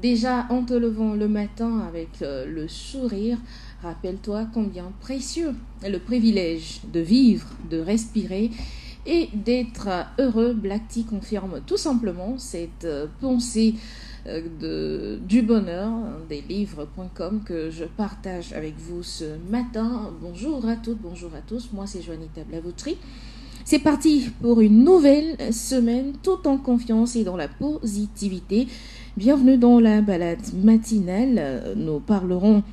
Déjà, en te levant le matin avec le sourire, rappelle-toi combien précieux est le privilège de vivre, de respirer et d'être heureux. Black Tea confirme tout simplement cette pensée du bonheur des livres.com que je partage avec vous ce matin. Bonjour à toutes, bonjour à tous, moi c'est Juanita Blavoutry. C'est parti pour une nouvelle semaine tout en confiance et dans la positivité. Bienvenue dans la balade matinale. Nous parlerons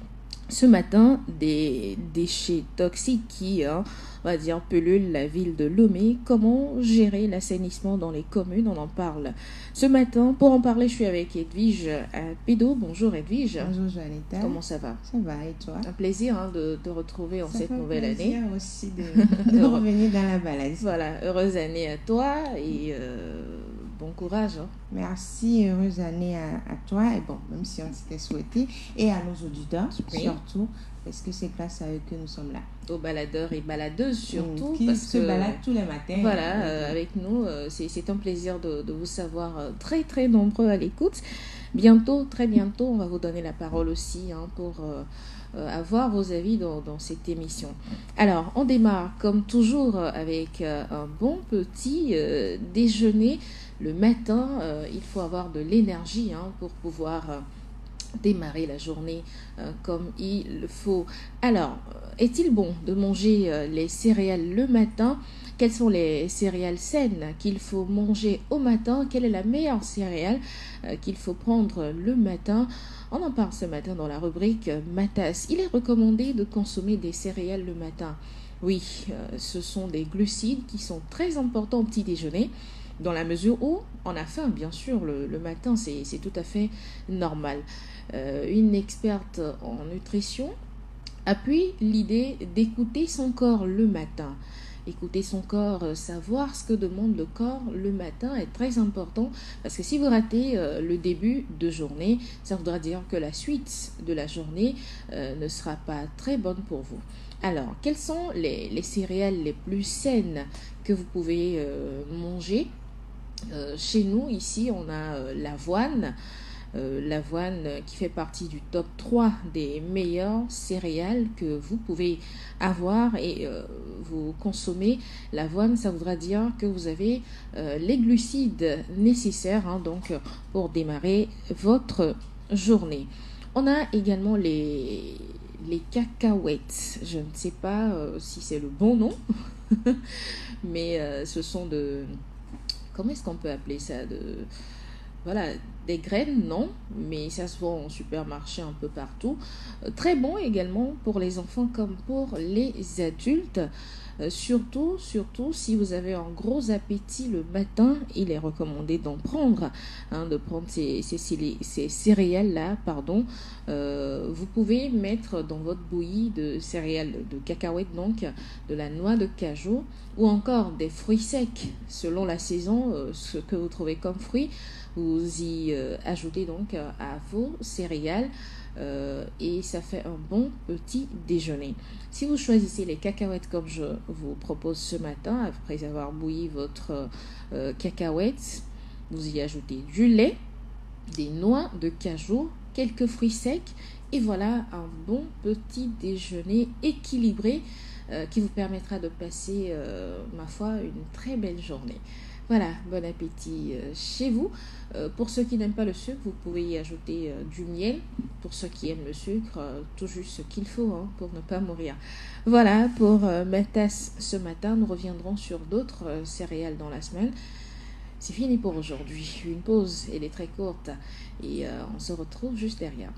ce matin des déchets toxiques qui, on va dire, pullulent la ville de Lomé. Comment gérer l'assainissement dans les communes? On en parle ce matin. Pour en parler, je suis avec Edwige Pédo. Bonjour Edwige. Bonjour Juanita. Comment ça va? Ça va et toi? Un plaisir de te retrouver en cette nouvelle année. Ça fait plaisir aussi de revenir dans la balade. Voilà, heureuse année à toi et bon courage. Merci, heureuse année à toi. Et bon, même si on s'était souhaité, et à nos auditeurs surtout, parce que c'est grâce à eux que nous sommes là. Aux baladeurs et baladeuses surtout. Qui parce se baladent tous les matins. Voilà, avec nous, c'est un plaisir de vous savoir très très nombreux à l'écoute. Bientôt, très bientôt, on va vous donner la parole aussi pour avoir vos avis dans cette émission. Alors, on démarre comme toujours avec un bon petit déjeuner. Le matin, il faut avoir de l'énergie pour pouvoir démarrer la journée comme il faut. Alors, est-il bon de manger les céréales le matin? Quelles sont les céréales saines qu'il faut manger au matin? Quelle est la meilleure céréale qu'il faut prendre le matin? On en parle ce matin dans la rubrique Matas. Il est recommandé de consommer des céréales le matin. Oui, ce sont des glucides qui sont très importants au petit déjeuner, dans la mesure où on a faim, bien sûr, le matin, c'est tout à fait normal. Une experte en nutrition appuie l'idée d'écouter son corps le matin. Écouter son corps, savoir ce que demande le corps le matin est très important, parce que si vous ratez le début de journée, ça voudra dire que la suite de la journée ne sera pas très bonne pour vous. Alors, quelles sont les céréales les plus saines que vous pouvez manger? Chez nous, ici, on a l'avoine. L'avoine qui fait partie du top 3 des meilleures céréales que vous pouvez avoir et vous consommez l'avoine, ça voudra dire que vous avez les glucides nécessaires donc pour démarrer votre journée. On a également les cacahuètes. Je ne sais pas si c'est le bon nom, mais ce sont de... Comment est-ce qu'on peut appeler ça? Voilà, des graines, non, mais ça se vend en supermarché un peu partout. Très bon également pour les enfants comme pour les adultes. Surtout si vous avez un gros appétit le matin, il est recommandé d'en prendre, de prendre ces céréales-là, pardon. Vous pouvez mettre dans votre bouillie de céréales, de cacahuètes donc, de la noix de cajou ou encore des fruits secs selon la saison, ce que vous trouvez comme fruits. Vous y ajoutez donc à vos céréales et ça fait un bon petit déjeuner. Si vous choisissez les cacahuètes comme je vous propose ce matin, après avoir bouilli votre cacahuètes, vous y ajoutez du lait, des noix de cajou, quelques fruits secs et voilà un bon petit déjeuner équilibré qui vous permettra de passer, ma foi, une très belle journée. Voilà, bon appétit chez vous. Pour ceux qui n'aiment pas le sucre, vous pouvez y ajouter du miel. Pour ceux qui aiment le sucre, tout juste ce qu'il faut pour ne pas mourir. Voilà pour ma tasse ce matin. Nous reviendrons sur d'autres céréales dans la semaine. C'est fini pour aujourd'hui. Une pause, elle est très courte. Et on se retrouve juste derrière.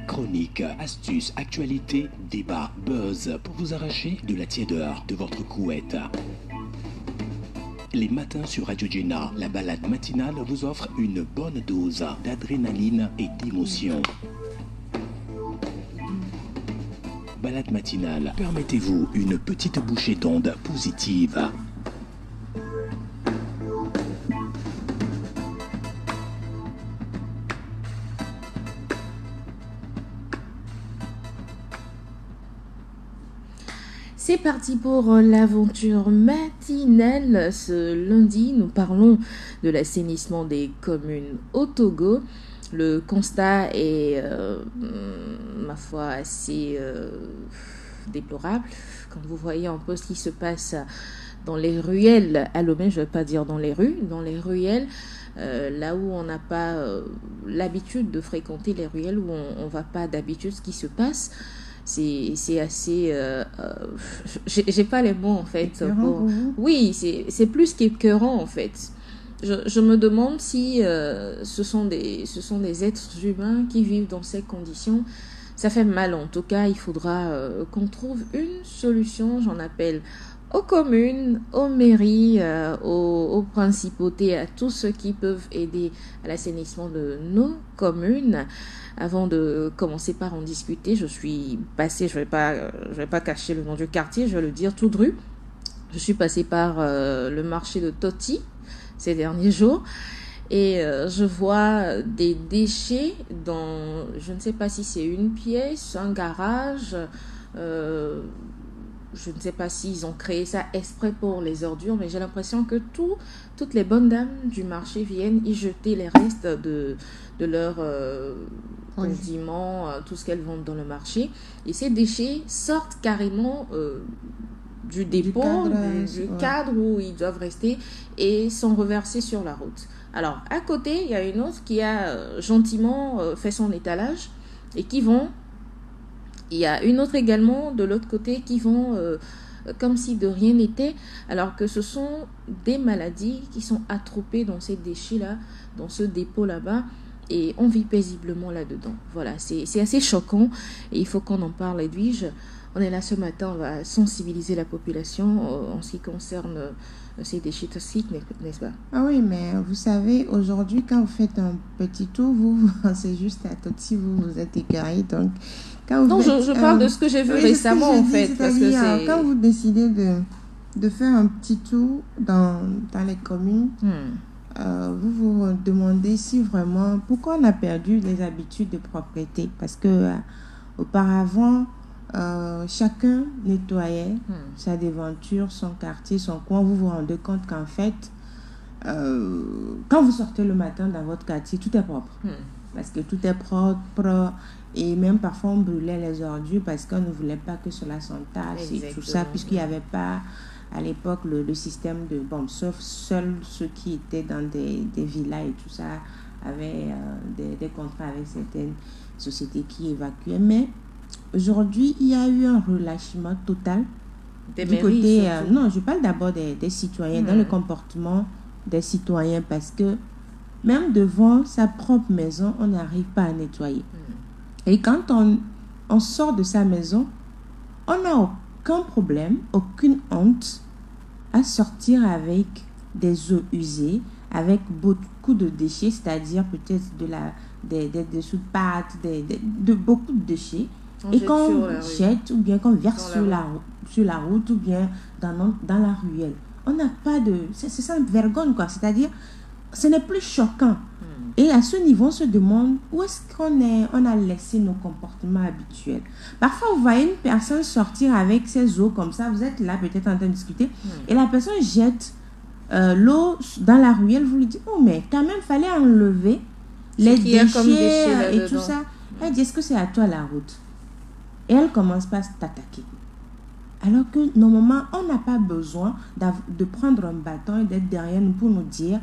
Chroniques, astuces, actualités, débats, buzz pour vous arracher de la tiédeur de votre couette. Les matins sur Radio Jenna, la balade matinale vous offre une bonne dose d'adrénaline et d'émotion. Balade matinale, permettez-vous une petite bouchée d'ondes positive. C'est parti pour l'aventure matinale. Ce lundi, nous parlons de l'assainissement des communes au Togo. Le constat est, ma foi, assez déplorable. Quand vous voyez un peu ce qui se passe dans les ruelles à Lomé, je ne vais pas dire dans les rues, dans les ruelles, là où on n'a pas l'habitude de fréquenter les ruelles, où on ne va pas d'habitude, ce qui se passe, c'est assez... j'ai pas les mots, en fait. Oui, c'est plus qu'écœurant, en fait. Je me demande si ce sont des êtres humains qui vivent dans ces conditions. Ça fait mal, en tout cas. Il faudra qu'on trouve une solution. J'en appelle aux communes, aux mairies, aux principautés, à tous ceux qui peuvent aider à l'assainissement de nos communes. Avant de commencer par en discuter, je suis passée, je vais pas cacher le nom du quartier, je vais le dire tout dru. Je suis passée par le marché de Toti ces derniers jours et je vois des déchets dans, je ne sais pas si c'est une pièce, un garage, je ne sais pas s'ils ont créé ça exprès pour les ordures, mais j'ai l'impression que toutes les bonnes dames du marché viennent y jeter les restes de leurs condiments, tout ce qu'elles vendent dans le marché. Et ces déchets sortent carrément du dépôt, du cadre où ils doivent rester et sont reversés sur la route. Alors, à côté, il y a une autre qui a gentiment fait son étalage et qui vont... Il y a une autre également de l'autre côté qui vont comme si de rien n'était, alors que ce sont des maladies qui sont attroupées dans ces déchets-là, dans ce dépôt là-bas, et on vit paisiblement là-dedans. Voilà, c'est assez choquant et il faut qu'on en parle, Edwige. On est là ce matin, on va sensibiliser la population en ce qui concerne ces déchets toxiques, n'est-ce pas? Ah oui, mais vous savez, aujourd'hui, quand vous faites un petit tour, c'est juste à Toti, vous êtes égaré, donc... Je parle de ce que j'ai vu récemment, en fait. Parce que quand vous décidez de faire un petit tour dans les communes, vous vous demandez si vraiment... Pourquoi on a perdu les habitudes de propreté? Parce que auparavant, chacun nettoyait sa devanture, son quartier, son coin. Vous vous rendez compte qu'en fait, quand vous sortez le matin dans votre quartier, tout est propre. Parce que tout est propre. Et même parfois, on brûlait les ordures parce qu'on ne voulait pas que cela s'entasse et tout ça, puisqu'il n'y avait pas, à l'époque, le système de bombes. Sauf seuls ceux qui étaient dans des villas et tout ça avaient des contrats avec certaines sociétés qui évacuaient. Mais aujourd'hui, il y a eu un relâchement total du côté... non, je parle d'abord des citoyens, dans le comportement des citoyens, parce que même devant sa propre maison, on n'arrive pas à nettoyer. Et quand on sort de sa maison, on n'a aucun problème, aucune honte à sortir avec des eaux usées, avec beaucoup de déchets, c'est-à-dire peut-être des dessous de pâtes, de beaucoup de déchets. Et qu'on jette ou bien qu'on verse sur la route ou bien dans la ruelle. On n'a pas de... C'est ça, vergogne, quoi. C'est-à-dire, ce n'est plus choquant. Et à ce niveau, on se demande où est-ce on a laissé nos comportements habituels. Parfois, vous voyez une personne sortir avec ses eaux comme ça, vous êtes là peut-être en train de discuter, et la personne jette l'eau dans la ruelle, vous lui dites, oh mais quand même, il fallait enlever les déchets et tout ça. Elle dit, est-ce que c'est à toi la route? Et elle commence pas à t'attaquer. Alors que normalement, on n'a pas besoin de prendre un bâton et d'être derrière nous pour nous dire,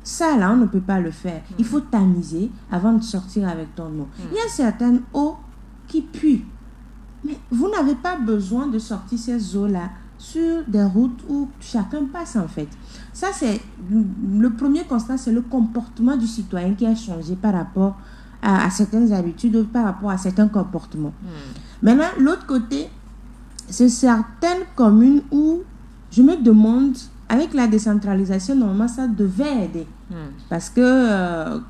ça là, on ne peut pas le faire. Il faut tamiser avant de sortir avec ton eau. Il y a certaines eaux qui puent. Mais vous n'avez pas besoin de sortir ces eaux-là sur des routes où chacun passe en fait. Ça, c'est le premier constat, c'est le comportement du citoyen qui a changé par rapport à certaines habitudes ou par rapport à certains comportements. Maintenant, l'autre côté, c'est certaines communes où je me demande, avec la décentralisation, normalement, ça devait aider. Parce que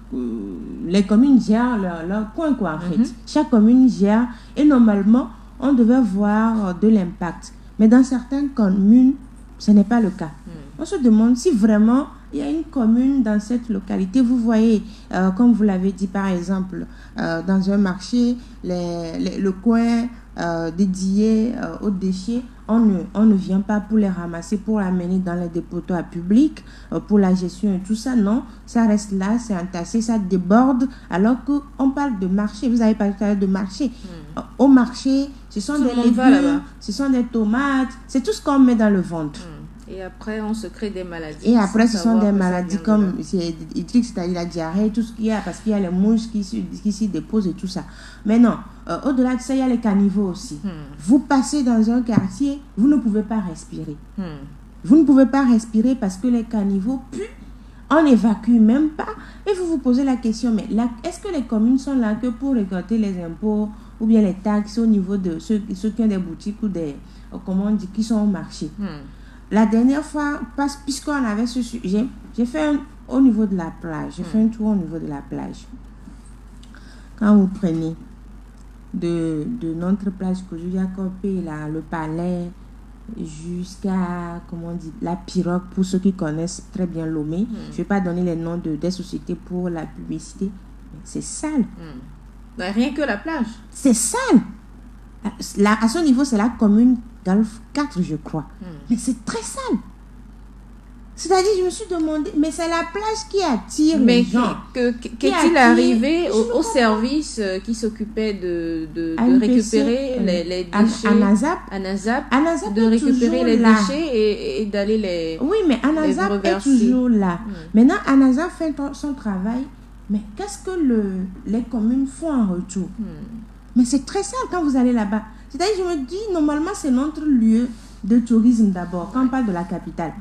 les communes gèrent leur coin, quoi, en fait. Chaque commune gère et normalement, on devait voir de l'impact. Mais dans certaines communes, ce n'est pas le cas. On se demande si vraiment il y a une commune dans cette localité. Vous voyez, comme vous l'avez dit, par exemple, dans un marché, le coin dédiés aux déchets, on ne vient pas pour les ramasser, pour amener dans les dépotoirs publics, pour la gestion et tout ça. Non, ça reste là, c'est entassé, ça déborde, alors qu'on parle de marché. Vous avez parlé de marché. Au marché, ce sont des légumes, ce sont des tomates, c'est tout ce qu'on met dans le ventre. Et après, on se crée des maladies. Et après, ce sont des maladies comme c'est-à-dire la diarrhée, tout ce qu'il y a, parce qu'il y a les mouches qui s'y déposent et tout ça. Mais non, au-delà de ça, il y a les caniveaux aussi. Vous passez dans un quartier, vous ne pouvez pas respirer. Vous ne pouvez pas respirer parce que les caniveaux puent, on n'évacue même pas. Et vous vous posez la question, mais est-ce que les communes sont là que pour récolter les impôts ou bien les taxes au niveau de ceux qui ont des boutiques ou des, comment on dit, qui sont au marché? La dernière fois, puisqu'on avait ce sujet, j'ai fait au niveau de la plage. J'ai fait un tour au niveau de la plage. Quand vous prenez de notre plage Koujou-Yakopé, là, le Palais, jusqu'à, comment on dit, la Pirogue, pour ceux qui connaissent très bien Lomé. Je ne vais pas donner les noms des sociétés pour la publicité. C'est sale. Rien que la plage. C'est sale. Là, à ce niveau, c'est la commune Golfe 4, je crois. Mais c'est très sale. C'est-à-dire, je me suis demandé, mais c'est la plage qui attire les gens. Qu'est-il arrivé au service qui s'occupait de récupérer les déchets ANASAP de récupérer les déchets et d'aller les Oui, mais ANASAP est toujours là. Maintenant, ANASAP fait son travail, mais qu'est-ce que les communes font en retour? Mais c'est très sale quand vous allez là-bas. C'est-à-dire, je me dis, normalement, c'est notre lieu de tourisme d'abord, quand on parle de la capitale.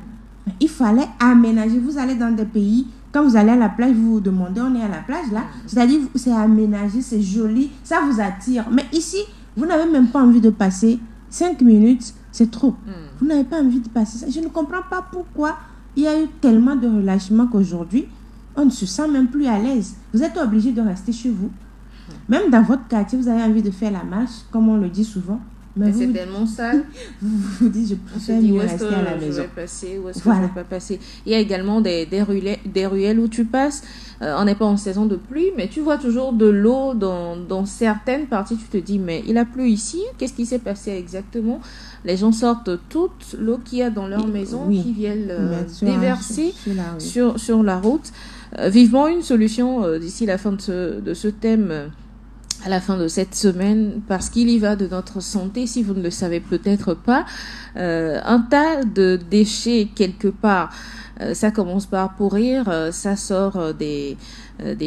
Mais il fallait aménager. Vous allez dans des pays, quand vous allez à la plage, vous vous demandez, on est à la plage là. C'est-à-dire, c'est aménagé, c'est joli, ça vous attire. Mais ici, vous n'avez même pas envie de passer 5 minutes, c'est trop. Vous n'avez pas envie de passer ça. Je ne comprends pas pourquoi il y a eu tellement de relâchement qu'aujourd'hui, on ne se sent même plus à l'aise. Vous êtes obligé de rester chez vous. Même dans votre quartier, vous avez envie de faire la marche, comme on le dit souvent. Mais c'est tellement sale. Vous dites, je préfère mieux rester à la maison. Où est-ce que je vais pas passer? Il y a également des ruelles où tu passes. On n'est pas en saison de pluie, mais tu vois toujours de l'eau dans certaines parties. Tu te dis, mais il a plu ici. Qu'est-ce qui s'est passé exactement? Les gens sortent toute l'eau qu'il y a dans leur maison, qui viennent déverser sur la route. Vivement une solution d'ici la fin de ce thème, à la fin de cette semaine, parce qu'il y va de notre santé, si vous ne le savez peut-être pas. Un tas de déchets quelque part, ça commence par pourrir, ça sort des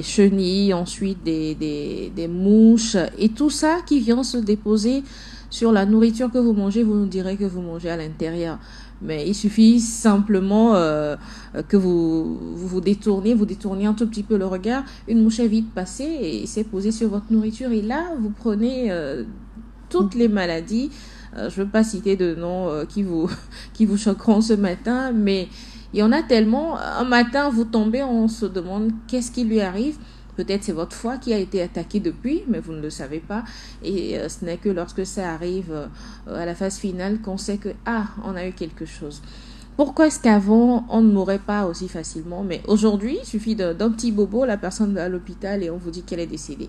chenilles, ensuite des mouches, et tout ça qui vient se déposer sur la nourriture que vous mangez. Vous nous direz que vous mangez à l'intérieur. Mais il suffit simplement que vous détourniez un tout petit peu le regard. Une mouche est vite passée et s'est posée sur votre nourriture. Et là, vous prenez toutes les maladies. Je ne veux pas citer de noms qui vous choqueront ce matin, mais il y en a tellement. Un matin, vous tombez, on se demande qu'est-ce qui lui arrive. Peut-être c'est votre foie qui a été attaqué depuis, mais vous ne le savez pas. Et ce n'est que lorsque ça arrive à la phase finale qu'on sait que, on a eu quelque chose. Pourquoi est-ce qu'avant, on ne mourait pas aussi facilement? Mais aujourd'hui, il suffit d'un petit bobo, la personne va à l'hôpital et on vous dit qu'elle est décédée.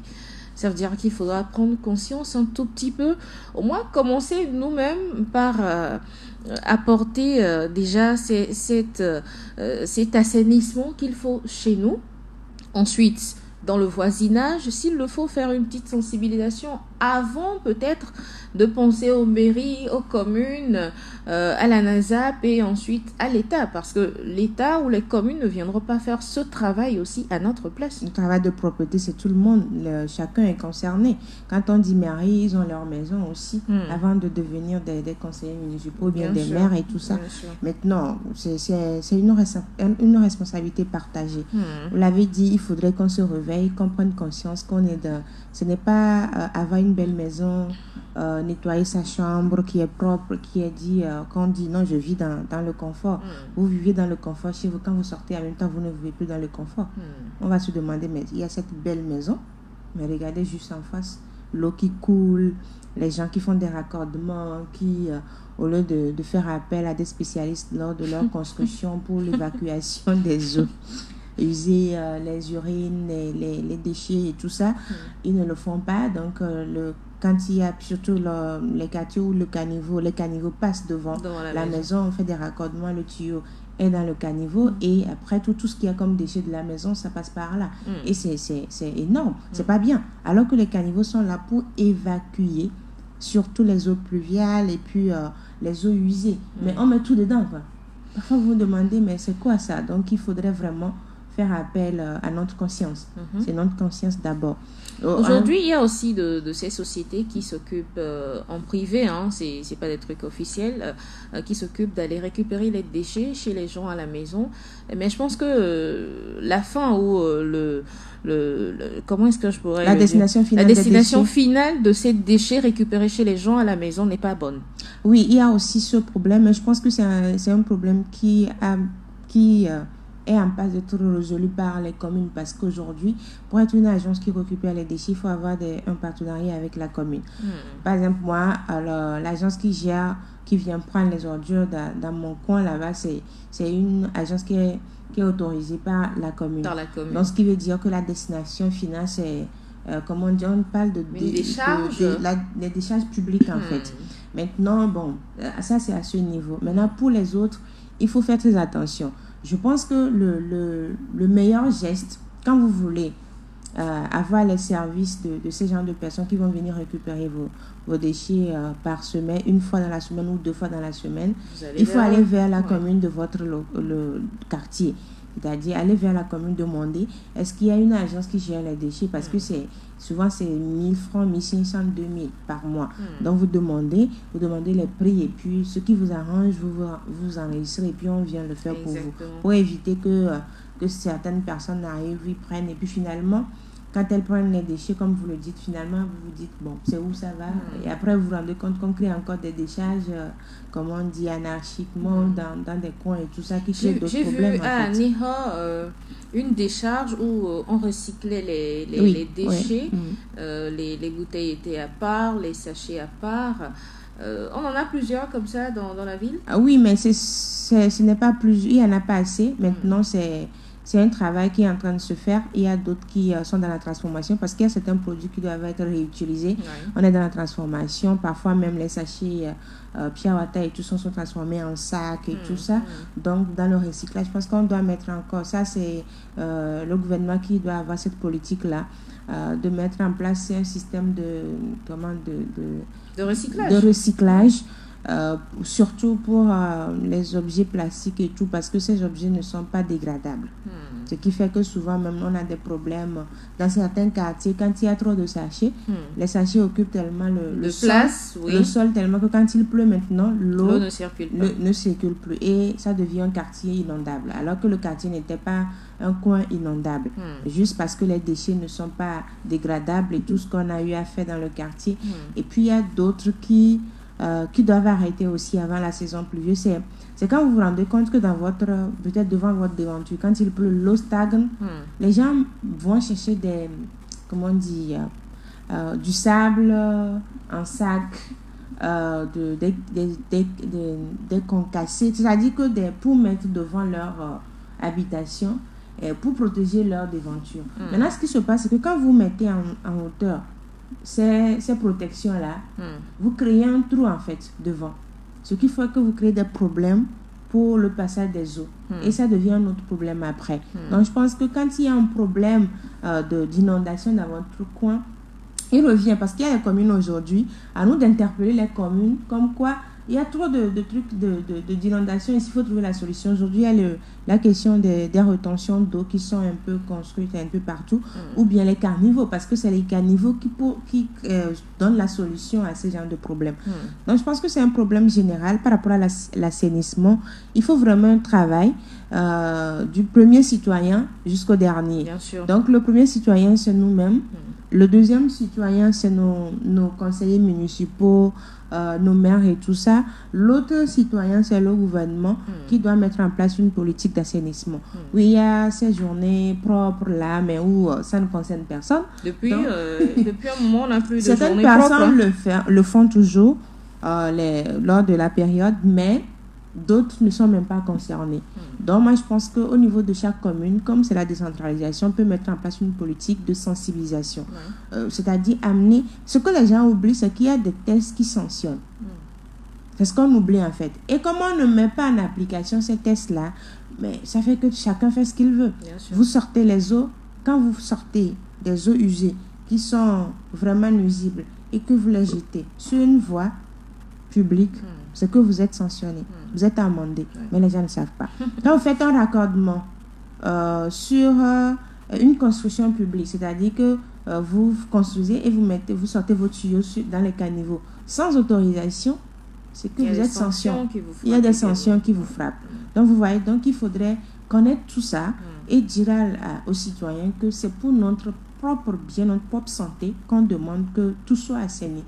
Ça veut dire qu'il faudra prendre conscience un tout petit peu. Au moins, commencer nous-mêmes par apporter déjà cet assainissement qu'il faut chez nous. Ensuite, dans le voisinage, s'il le faut, faire une petite sensibilisation avant peut-être de penser aux mairies, aux communes, à la NASAP et ensuite à l'État, parce que l'État ou les communes ne viendront pas faire ce travail aussi à notre place. Le travail de propreté, c'est tout le monde, chacun est concerné. Quand on dit mairie, ils ont leur maison aussi, avant de devenir des conseillers municipaux, bien des maires et tout ça. Maintenant, c'est une responsabilité partagée. Vous l'avez dit, il faudrait qu'on se réveille, qu'on prenne conscience qu'on est ce n'est pas avoir une belle maison, nettoyer sa chambre qui est propre, qui est dit, qu'on dit non, je vis dans le confort. Vous vivez dans le confort chez vous, quand vous sortez en même temps, vous ne vivez plus dans le confort. On va se demander, mais il y a cette belle maison, mais regardez juste en face, l'eau qui coule, les gens qui font des raccordements, qui, au lieu de faire appel à des spécialistes lors de leur construction pour l'évacuation des eaux usées, les urines, les déchets et tout ça, ils ne le font pas. Donc, le quand il y a surtout les quartiers où les caniveaux passent devant la maison, on fait des raccordements, le tuyau est dans le caniveau et après tout ce qu'il y a comme déchets de la maison, ça passe par là. Et c'est énorme, c'est pas bien. Alors que les caniveaux sont là pour évacuer surtout les eaux pluviales et puis les eaux usées. Mais on met tout dedans, quoi. Parfois, vous vous demandez, mais c'est quoi ça? Donc, il faudrait vraiment faire appel à notre conscience. C'est notre conscience d'abord. Aujourd'hui, il y a aussi de ces sociétés qui s'occupent en privé, hein, c'est pas des trucs officiels, qui s'occupent d'aller récupérer les déchets chez les gens à la maison. Mais je pense que la fin ou comment est-ce que je pourrais la destination finale, finale de ces déchets récupérés chez les gens à la maison n'est pas bonne. Oui, il y a aussi ce problème, mais je pense que c'est un problème qui est en passe d'être résolu par les communes, parce qu'aujourd'hui, pour être une agence qui récupère les déchets, il faut avoir un partenariat avec la commune. Par exemple, moi, l'agence qui vient prendre les ordures dans mon coin là-bas, c'est une agence qui est autorisée par la commune. Donc, ce qui veut dire que la destination finale, c'est, comment dire, on parle des décharges publiques en fait. Maintenant, bon, ça c'est à ce niveau. Maintenant, pour les autres, il faut faire très attention. Je pense que le meilleur geste, quand vous voulez avoir les services de ces genres de personnes qui vont venir récupérer vos déchets par semaine, une fois dans la semaine ou 2 fois dans la semaine, il faut aller vers la commune de votre le quartier. C'est-à-dire aller vers la commune, demander est-ce qu'il y a une agence qui gère les déchets, parce que souvent c'est 1000 francs, 1500, 2000 par mois. Donc vous demandez les prix et puis ce qui vous arrange, vous enregistrez et puis on vient le faire pour vous. Pour éviter que certaines personnes arrivent, ils prennent et puis finalement, quand elles prennent les déchets, comme vous le dites, finalement, vous vous dites, bon, c'est où ça va? Et après, vous vous rendez compte qu'on crée encore des décharges, comme on dit, anarchiquement, dans des coins et tout ça, qui crée d'autres problèmes. J'ai vu à Niha une décharge où on recyclait les déchets. Les bouteilles étaient à part, les sachets à part. On en a plusieurs comme ça dans la ville? Ah oui, mais ce n'est pas plus, il n'y en a pas assez. Maintenant, c'est un travail qui est en train de se faire. Il y a d'autres qui sont dans la transformation parce qu'il y a certains produits qui doivent être réutilisés. On est dans la transformation. Parfois, même les sachets Piawata et tout sont transformés en sacs et tout ça. Donc, dans le recyclage, je pense qu'on doit mettre encore ça. C'est le gouvernement qui doit avoir cette politique-là, de mettre en place un système de recyclage. Surtout pour les objets plastiques et tout, parce que ces objets ne sont pas dégradables. Ce qui fait que souvent même on a des problèmes dans certains quartiers. Quand il y a trop de sachets, les sachets occupent tellement le sol tellement que quand il pleut maintenant, l'eau ne circule plus et ça devient un quartier inondable, alors que le quartier n'était pas un coin inondable, juste parce que les déchets ne sont pas dégradables et tout ce qu'on a eu à faire dans le quartier. Et puis il y a d'autres qui doivent arrêter aussi avant la saison pluvieuse. C'est quand vous vous rendez compte que peut-être devant votre devanture, quand il pleut, l'eau stagne. Les gens vont chercher du sable en sac, des concassés, c'est-à-dire que pour mettre devant leur habitation et pour protéger leur devanture. Maintenant, ce qui se passe, c'est que quand vous mettez en hauteur ces protections-là, vous créez un trou en fait devant. Ce qui fait que vous créez des problèmes pour le passage des eaux. Et ça devient un autre problème après. Donc je pense que quand il y a un problème d'inondation dans votre coin, il revient, parce qu'il y a les communes aujourd'hui, à nous d'interpeller les communes comme quoi il y a trop de trucs d'inondation et il faut trouver la solution. Aujourd'hui, il y a la question des retentions d'eau qui sont un peu construites un peu partout, ou bien les caniveaux, parce que c'est les caniveaux qui donnent la solution à ces genres de problèmes. Donc, je pense que c'est un problème général par rapport à l'assainissement. Il faut vraiment un travail du premier citoyen jusqu'au dernier. Bien sûr. Donc, le premier citoyen, c'est nous-mêmes. Le deuxième citoyen, c'est nos conseillers municipaux, nos maires et tout ça. L'autre citoyen, c'est le gouvernement qui doit mettre en place une politique d'assainissement. Oui, il y a ces journées propres là, mais où ça ne concerne personne. Depuis un moment, on n'a plus de journées propres. Certaines personnes le font toujours lors de la période, mais d'autres ne sont même pas concernés. Donc moi je pense qu'au niveau de chaque commune, comme c'est la décentralisation, on peut mettre en place une politique de sensibilisation. C'est-à-dire amener... Ce que les gens oublient, c'est qu'il y a des tests qui sanctionnent. C'est ce qu'on oublie en fait. Et comme on ne met pas en application ces tests-là, mais ça fait que chacun fait ce qu'il veut. Vous sortez les eaux, quand vous sortez des eaux usées qui sont vraiment nuisibles et que vous les jetez sur une voie publique, c'est que vous êtes sanctionné, vous êtes amendé, mais les gens ne savent pas. Quand vous faites un raccordement sur une construction publique, c'est-à-dire que vous construisez et vous sortez vos tuyaux dans les caniveaux sans autorisation, c'est que vous êtes sanctionné. Il y a des sanctions qui vous frappent. Donc vous voyez, donc il faudrait connaître tout ça et dire aux citoyens que c'est pour notre propre bien, notre propre santé qu'on demande que tout soit assaini.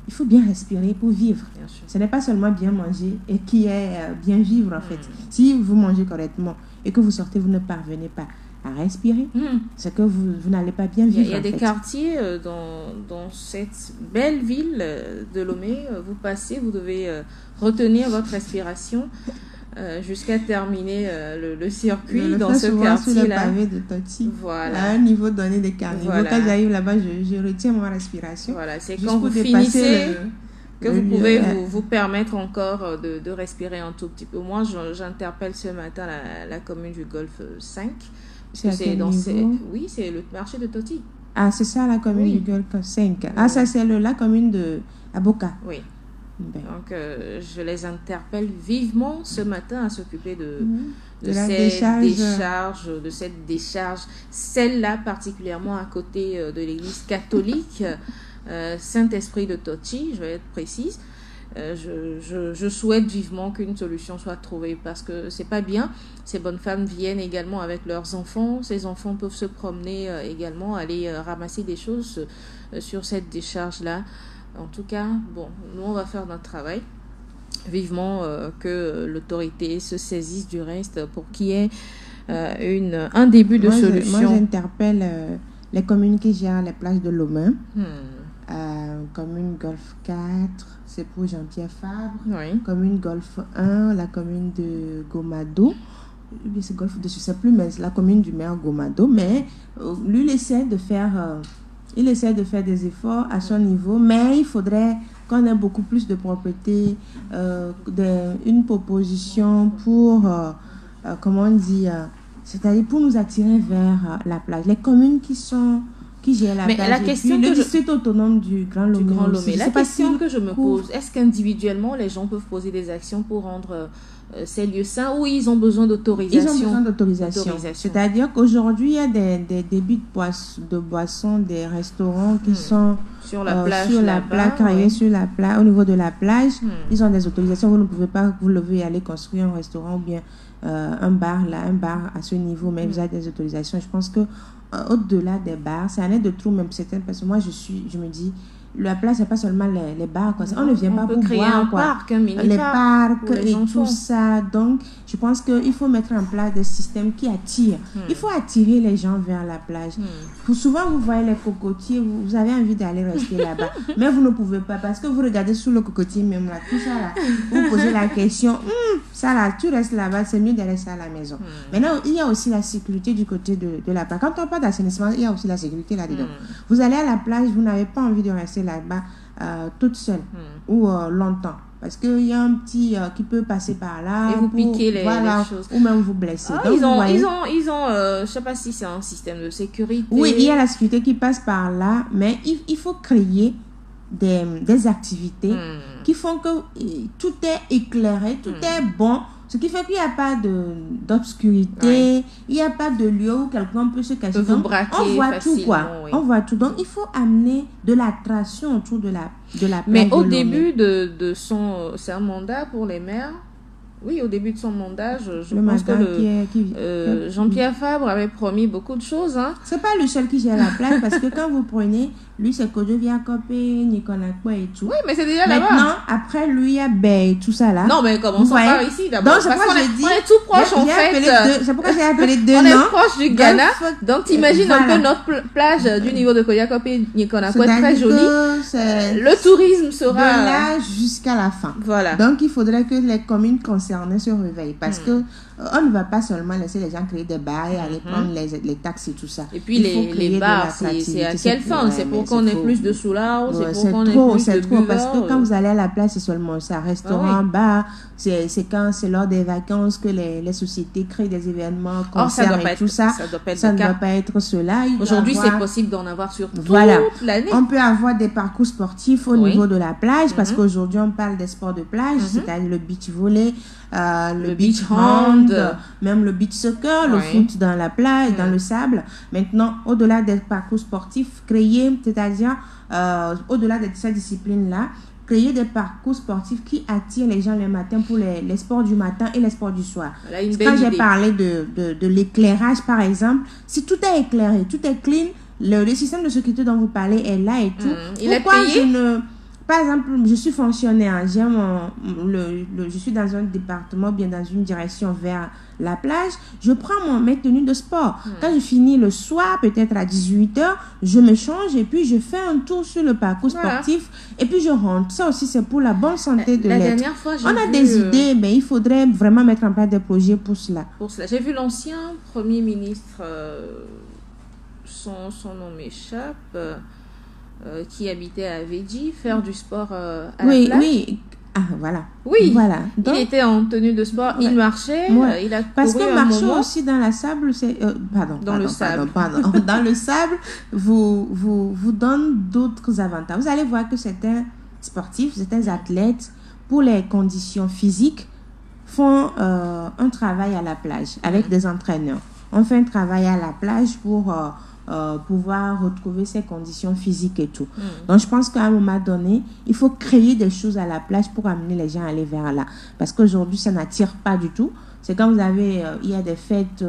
Il faut bien respirer pour vivre. Ce n'est pas seulement bien manger et qui est bien vivre en fait. Si vous mangez correctement et que vous sortez, vous ne parvenez pas à respirer, c'est que vous n'allez pas bien vivre. Il y a des quartiers dans cette belle ville de Lomé, vous passez, vous devez retenir votre respiration jusqu'à terminer le circuit dans ce quartier-là. Sur le pavé de Toti, voilà. À un niveau donné des carnivores. Voilà. Quand j'arrive là-bas, je retiens ma respiration. Voilà, c'est quand vous finissez que vous pouvez vous permettre encore de respirer un tout petit peu. Moi, j'interpelle ce matin la commune du Golfe 5. C'est oui, c'est le marché de Toti. Ah, c'est ça la commune du Golfe 5. Ah, ça c'est la commune de Aboka. Oui. Donc, je les interpelle vivement ce matin à s'occuper de cette décharge. Celle-là, particulièrement à côté de l'église catholique Saint-Esprit de Toti, je vais être précise. Je souhaite vivement qu'une solution soit trouvée parce que c'est pas bien. Ces bonnes femmes viennent également avec leurs enfants. Ces enfants peuvent se promener également, aller ramasser des choses sur cette décharge-là. En tout cas, bon, nous on va faire notre travail. Vivement que l'autorité se saisisse du reste pour qu'il y ait un début de solution. Moi j'interpelle les communes qui gèrent les plages de Lomé. Commune Golfe 4, c'est pour Jean-Pierre Fabre. Commune Golfe 1, la commune de Gomado. C'est Golfe de, je ne sais plus, mais c'est la commune du maire Gomado. Mais lui, il essaie de faire des efforts à son niveau, mais il faudrait qu'on ait beaucoup plus de propreté, une proposition pour, comment on dit, c'est-à-dire pour nous attirer vers la plage. Les communes qui gèrent la plage. La question le district autonome du Grand Lomé. La question que je me pose, est-ce qu'individuellement les gens peuvent poser des actions pour rendre ces lieux sains ou ils ont besoin d'autorisation? Ils ont besoin d'autorisation. C'est-à-dire qu'aujourd'hui, il y a des débits de boissons, des restaurants qui sont sur la plage, carrière sur la plage, au niveau de la plage. Ils ont des autorisations. Vous ne pouvez pas vous lever et aller construire un restaurant ou bien un bar à ce niveau, mais vous avez des autorisations. Je pense que au-delà des bars, c'est un aide de trop, même certaines personnes. Moi, je me dis, la place, c'est pas seulement les bars, quoi. On ne vient pas pour créer boire, un quoi. parc, un mini-parc, les parcs les et enfants. tout ça. Donc, je pense qu'il faut mettre en place des systèmes qui attirent. Il faut attirer les gens vers la plage. Souvent, vous voyez les cocotiers, vous avez envie d'aller rester là-bas, mais vous ne pouvez pas parce que vous regardez sous le cocotier, même là, tout ça là. Vous posez la question, ça là, tu restes là-bas, c'est mieux de rester à la maison. Maintenant, il y a aussi la sécurité du côté de la plage. Quand on parle d'assainissement, il y a aussi la sécurité là-dedans. Vous allez à la plage, vous n'avez pas envie de rester là-bas toute seule ou longtemps. Parce qu'il y a un petit qui peut passer par là. Et vous piquer les choses. Ou même vous blesser. Donc, ils ont je ne sais pas si c'est un système de sécurité. Oui, il y a la sécurité qui passe par là, mais il faut créer des activités qui font que tout est éclairé, tout est bon. Ce qui fait qu'il n'y a pas d'obscurité, il n'y a pas de lieu où quelqu'un peut se cacher. Vous braquer on voit tout, quoi. Oui. On voit tout. Donc, il faut amener de l'attraction autour de la plage. Mais au début de c'est un mandat pour les maires. Oui, au début de son mandat, je pense que Jean-Pierre Fabre avait promis beaucoup de choses. C'est pas le seul qui gère la plage, parce que quand vous prenez, lui, c'est Kojo Viakope, Nicolas et tout. Oui, mais c'est déjà là-bas. Maintenant, après lui, il y a Bay, tout ça là. Non, mais commençons par ici d'abord. Donc, c'est pourquoi on est tout proche, en fait. C'est pourquoi j'ai appelé deux noms. On est proche du Ghana. Donc, t'imagines un peu notre plage du niveau de Koyakope et Nicolas, très jolie. Le tourisme sera... de là jusqu'à la fin. Voilà. Donc, il faudrait que les communes concernés se réveillent. Parce que on ne va pas seulement laisser les gens créer des bars et aller prendre les taxes et tout ça. Et puis les bars, c'est à quelle fin? C'est pour qu'on ait plus de soulards, c'est pour qu'on ait plus de buveurs. Parce que quand vous allez à la plage, c'est seulement ça. Restaurant, bar, c'est lors des vacances que les sociétés créent des événements, concerts et tout ça. Ça ne doit pas être cela. Aujourd'hui, c'est possible d'en avoir sur toute l'année. On peut avoir des parcours sportifs au niveau de la plage, parce qu'aujourd'hui, on parle des sports de plage, c'est-à-dire le beach volley, le beach hand, même le beach soccer, le foot dans la plage, dans le sable. Maintenant, au-delà des parcours sportifs créés, c'est-à-dire au-delà de ces disciplines-là, créer des parcours sportifs qui attirent les gens le matin pour les sports du matin et les sports du soir. Quand j'ai parlé de l'éclairage, par exemple, si tout est éclairé, tout est clean, le système de sécurité dont vous parlez est là et tout. Il est payé? Par exemple, je suis fonctionnaire, je suis dans un département, bien dans une direction vers la plage, je prends mes tenues de sport. Quand je finis le soir, peut-être à 18h, je me change et puis je fais un tour sur le parcours sportif et puis je rentre. Ça aussi, c'est pour la bonne santé de l'être. La dernière fois, on a des idées, mais il faudrait vraiment mettre en place des projets pour cela. J'ai vu l'ancien Premier ministre, son nom m'échappe, qui habitait à Védji, faire du sport à la plage. Oui. Ah, voilà. Oui, voilà. Donc, il était en tenue de sport, il marchait, il a parce couru que un marcher moment. aussi dans la sable, c'est... Dans le sable, dans le sable, vous donne d'autres avantages. Vous allez voir que certains sportifs, certains athlètes, pour les conditions physiques, font un travail à la plage avec des entraîneurs. On fait un travail à la plage pour... pouvoir retrouver ses conditions physiques et tout. Donc, je pense qu'à un moment donné, il faut créer des choses à la plage pour amener les gens à aller vers là. Parce qu'aujourd'hui, ça n'attire pas du tout. C'est quand vous avez... il y a des fêtes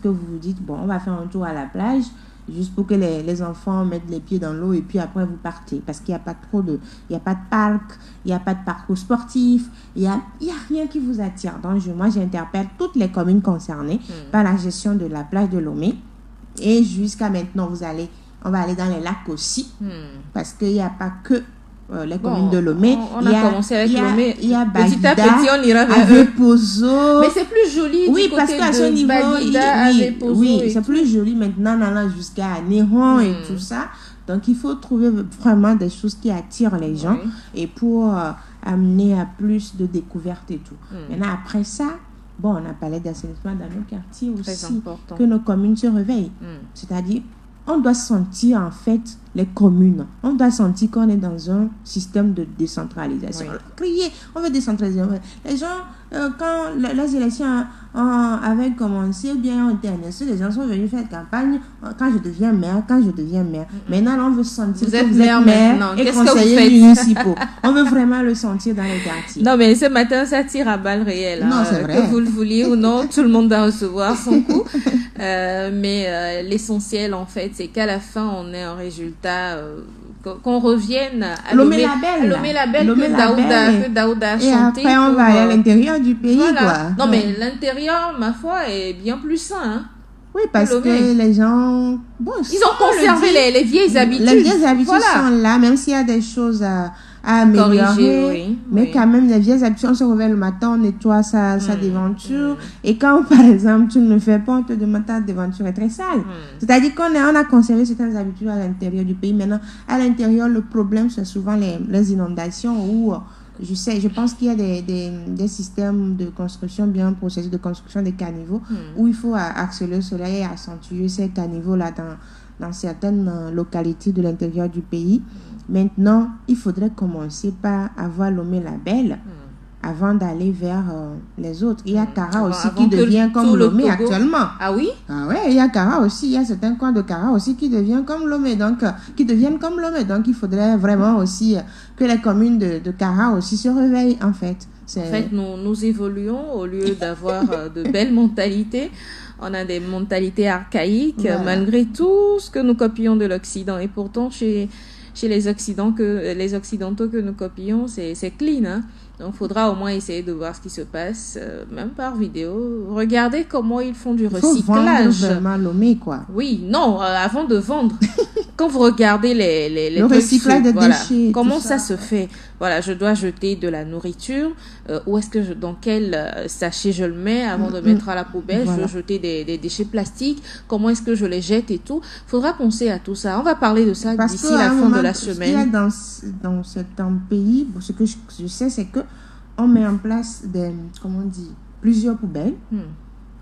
que vous vous dites, bon, on va faire un tour à la plage, juste pour que les enfants mettent les pieds dans l'eau et puis après, vous partez. Parce qu'il n'y a pas il n'y a pas de parc, il n'y a pas de parcours sportif, il n'y a rien qui vous attire. Donc, moi, j'interpelle toutes les communes concernées par la gestion de la plage de Lomé. Et jusqu'à maintenant, on va aller dans les lacs aussi, parce qu'il n'y a pas que les communes de Lomé. On a commencé avec Lomé. Il y a petit à petit, on ira vers Avepozo. Mais c'est plus joli du côté parce qu'à ce niveau, c'est plus joli maintenant, jusqu'à Néron et tout ça. Donc, il faut trouver vraiment des choses qui attirent les gens et pour amener à plus de découvertes et tout. Maintenant, après ça, on a parlé d'assainissement dans nos quartiers aussi, que nos communes se réveillent. C'est-à-dire, on doit sentir en fait les communes. On doit sentir qu'on est dans un système de décentralisation. Crier, on veut décentraliser. Les gens, quand les élections avaient commencé, ou bien ont été annoncées, les gens sont venus faire campagne quand je deviens maire. Maintenant, on veut sentir que vous êtes maire et conseillers municipaux. On veut vraiment le sentir dans les quartiers. Non, mais ce matin, ça tire à balles réelles. Non, c'est vrai. Que vous le vouliez ou non, tout le monde va recevoir son coup. Mais l'essentiel, en fait, c'est qu'à la fin, on ait un résultat, qu'on revienne à Lomé la Belle que Daouda a chanté. Et après, on va aller à l'intérieur du pays, quoi. Non, mais l'intérieur, ma foi, est bien plus sain, Oui, parce que les gens... ils ont conservé les vieilles habitudes. Les vieilles habitudes sont là, même s'il y a des choses à améliorer. Mais quand même, les vieilles habitudes, on se réveille le matin, on nettoie sa devanture. Et quand, par exemple, tu ne le fais pas, on te demande ta devanture est très sale. C'est-à-dire qu'on a conservé certaines habitudes à l'intérieur du pays. Maintenant, à l'intérieur, le problème, c'est souvent les inondations où... Je pense qu'il y a des systèmes de construction, bien un processus de construction des caniveaux où il faut accélérer cela et accentuer ces caniveaux-là dans certaines localités de l'intérieur du pays. Maintenant, il faudrait commencer par avoir Lomé la Belle avant d'aller vers les autres. Il y a Kara aussi qui devient comme Lomé actuellement. Ah oui? Ah ouais, il y a Kara aussi. Il y a certains coins de Kara aussi qui deviennent comme Lomé. Donc, Donc, il faudrait vraiment aussi que les communes de Kara aussi se réveillent, en fait. En fait, nous évoluons au lieu d'avoir de belles mentalités. On a des mentalités archaïques, malgré tout ce que nous copions de l'Occident. Et pourtant, chez les Occidentaux que nous copions, c'est clean, hein. Donc, il faudra au moins essayer de voir ce qui se passe, même par vidéo. Regardez comment ils font du recyclage. Il faut vendre vraiment Lomé, quoi. Oui, non, avant de vendre. quand vous regardez le recyclage des déchets, comment ça se fait? Voilà, je dois jeter de la nourriture. Où est-ce que dans quel sachet je le mets avant de mettre à la poubelle? Je veux jeter des déchets plastiques. Comment est-ce que je les jette et tout? Faudra penser à tout ça. On va parler de ça d'ici la fin de la semaine. Il y a dans certains pays, ce que je sais, c'est que on met en place plusieurs poubelles.